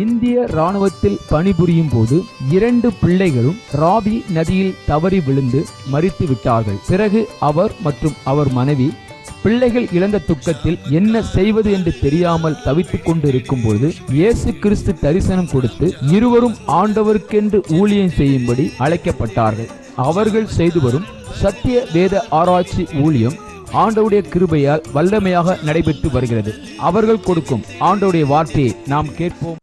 இந்திய ராணுவத்தில் பணிபுரியும் போது 2 பிள்ளைகளும் ராவி நதியில் தவறி விழுந்து மரித்து விட்டார்கள். பிறகு அவர் மற்றும் அவர் மனைவி பிள்ளைகள் இழந்த துக்கத்தில் என்ன செய்வது என்று தெரியாமல் தவித்துக் கொண்டு இருக்கும் போது இயேசு கிறிஸ்து தரிசனம் கொடுத்து இருவரும் ஆண்டவருக்கென்று ஊழியம் செய்யும்படி அழைக்கப்பட்டார்கள். அவர்கள் செய்து வரும் சத்திய வேத ஆராய்ச்சி ஊழியம் ஆண்டவருடைய கிருபையால் வல்லமையாக நடைபெற்று வருகிறது. அவர்கள் கொடுக்கும் ஆண்டவருடைய வார்த்தையை நாம் கேட்போம்.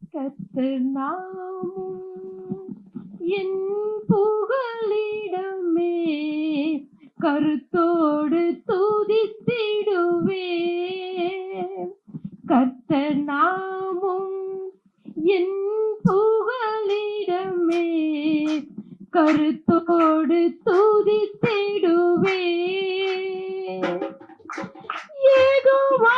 என் புகலிடமே கருத்தோடு துதித்திடுவே, கர்த்தர் நாமம் என் புகலிடமே கருத்தோடு துதித்திடுவே. யெகோவா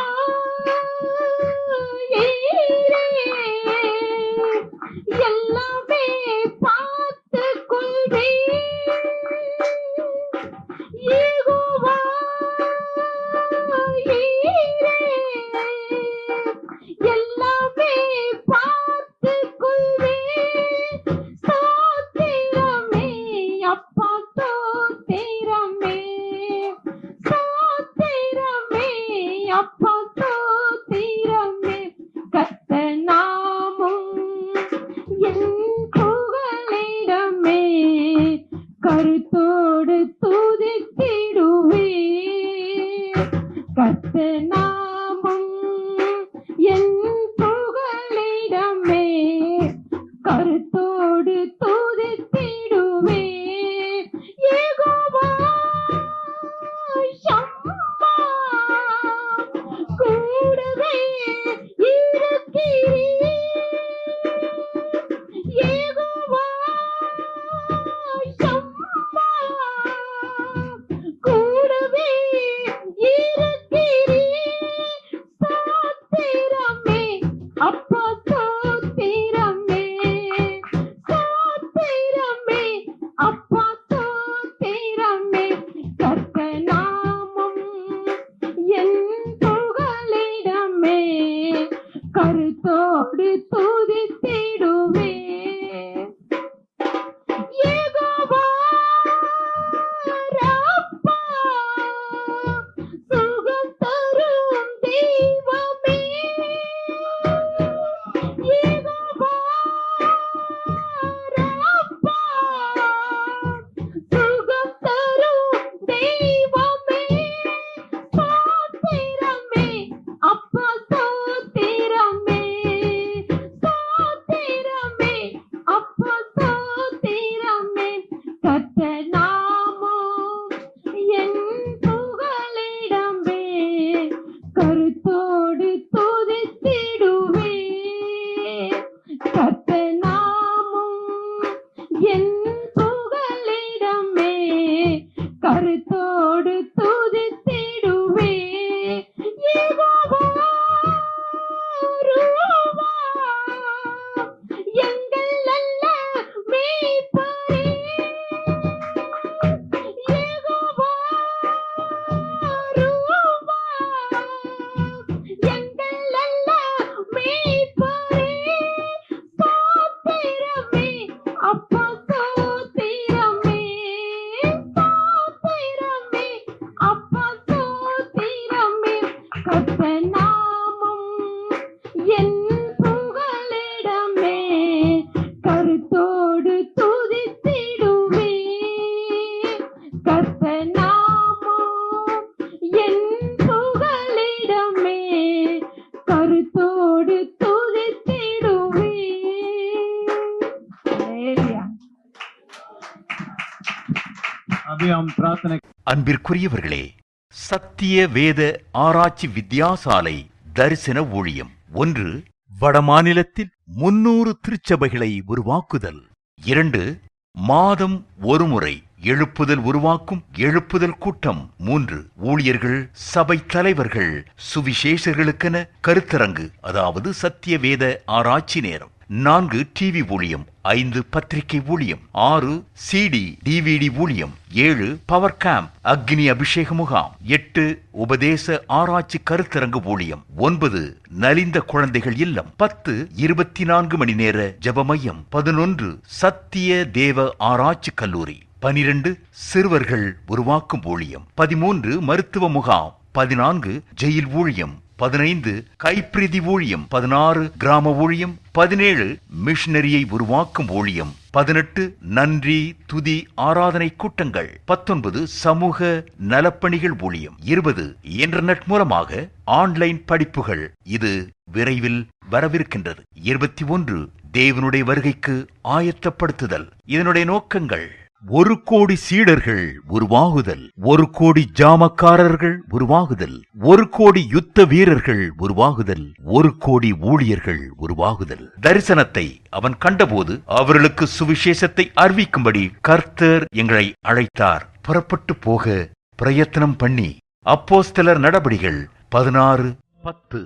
எல்லாமே பார்த்து கொள்வே, யெகோவா எல்லாமே பார்த்து கொள்வே. ஸ்தோத்திரமே அப்பா ஸ்தோத்திரமே, ஸ்தோத்திரமே அப்பா ஸ்தோத்திரமே. கர்த்தர் நாமம் என் புகலிடமே கருத்தோடு துதித்திடுவே, கர்த்தர் நாமம் என் புகலிடமே கருத்தோடு துதித்திடுவே. யெகோவா ஷம்மா கூடவே இருக்கிறீர், யெகோவா ஷம்மா கூடவே இருக்கிறீர். ஸ்தோத்திரமே அப்பா ஸ்தோத்திரமே, ஸ்தோத்திரமே அப்பா ஸ்தோத்திரமே. கர்த்தர் நாமம் என் புகலிடமே கருத்தோடு துதித்திடுவே. யெகோவா ராப்பா சுகம் தரும் தெய்வமே, யெகோவா ராப்பா சுகம் தரும் தெய்வமே. ஸ்தோத்திரமே அப்பா ஸ்தோத்திரமே, ஸ்தோத்திரமே அப்பா ஸ்தோத்திரமே. கர்த்தர் நாமம் என் புகலிடமே கருத்தோடு துதித்திடுவே, கர்த்தர் நாமம் என் புகலிடமே கருத்தோடு துதித்திடுவே. யெகோவா ரூவா எங்கள் நல்ல மேய்ப்பரே, யெகோவா ரூவா எங்கள் நல்ல மேய்ப்பரே. ஸ்தோத்திரமே அப்பா ஸ்தோத்திரமே, ஸ்தோத்திரமே அப்பா ஸ்தோத்திரமே. கர்த்தர் நாமம் என் புகலிடமே கருத்தோடு துதித்திடுவே, கர்த்தர் நாமம் என் புகலிடமே கருத்தோடு துதித்திடுவே. ஹல்லேலூயா. அன்பிற்குரியவர்களே, சத்திய வேத ஆராய்ச்சி வித்யாசாலை தரிசன ஊழியம் 1. வடமாநிலத்தில் 300 திருச்சபைகளை உருவாக்குதல். 2. மாதம் ஒருமுறை எழுப்புதல் உருவாக்கும் எழுப்புதல் கூட்டம். 3. ஊழியர்கள், சபை தலைவர்கள், சுவிசேஷர்களுக்கென கருத்தரங்கு, அதாவது சத்திய வேத ஆராய்ச்சி நேரம். 4 டிவி ஊழியம், 5 பத்திரிகை ஊழியம், 6 சிடி டிவிடி ஊழியம், 7 பவர் கேம்ப் அக்னி அபிஷேக முகாம், 8 உபதேச ஆராய்ச்சி கருத்தரங்கு ஊழியம், 9 நலிந்த குழந்தைகள் இல்லம், 10 24 மணி நேர ஜெப மையம், 11 சத்திய தேவ ஆராய்ச்சி கல்லூரி, 12 சிறுவர்கள் உருவாக்கும் ஊழியம், 13 மருத்துவ முகாம், 14 ஜெயில் ஊழியம், 15 கைப்பிரதி ஊழியம், 16 கிராம ஊழியம், 17 மிஷனரியை உருவாக்கும் ஊழியம், 18 நன்றி துதி ஆராதனை கூட்டங்கள், 19 சமூக நலப்பணிகள் ஊழியம், 20 இன்டர்நெட் மூலமாக ஆன்லைன் படிப்புகள். இது விரைவில் வரவிருக்கின்றது. 21 தேவனுடைய வருகைக்கு ஆயத்தப்படுத்துதல். இதனுடைய நோக்கங்கள்: 1 கோடி சீடர்கள் உருவாகுதல், 1 கோடி ஜாமக்காரர்கள் உருவாகுதல், 1 கோடி யுத்த வீரர்கள் உருவாகுதல், 1 கோடி ஊழியர்கள் உருவாகுதல். தரிசனத்தை அவன் கண்டபோது அவர்களுக்கு சுவிசேஷத்தை அறிவிக்கும்படி கர்த்தர் எங்களை அழைத்தார். புறப்பட்டு போக பிரயத்தனம் பண்ணி. அப்போஸ்தலர் நடபடிகள் 16:10.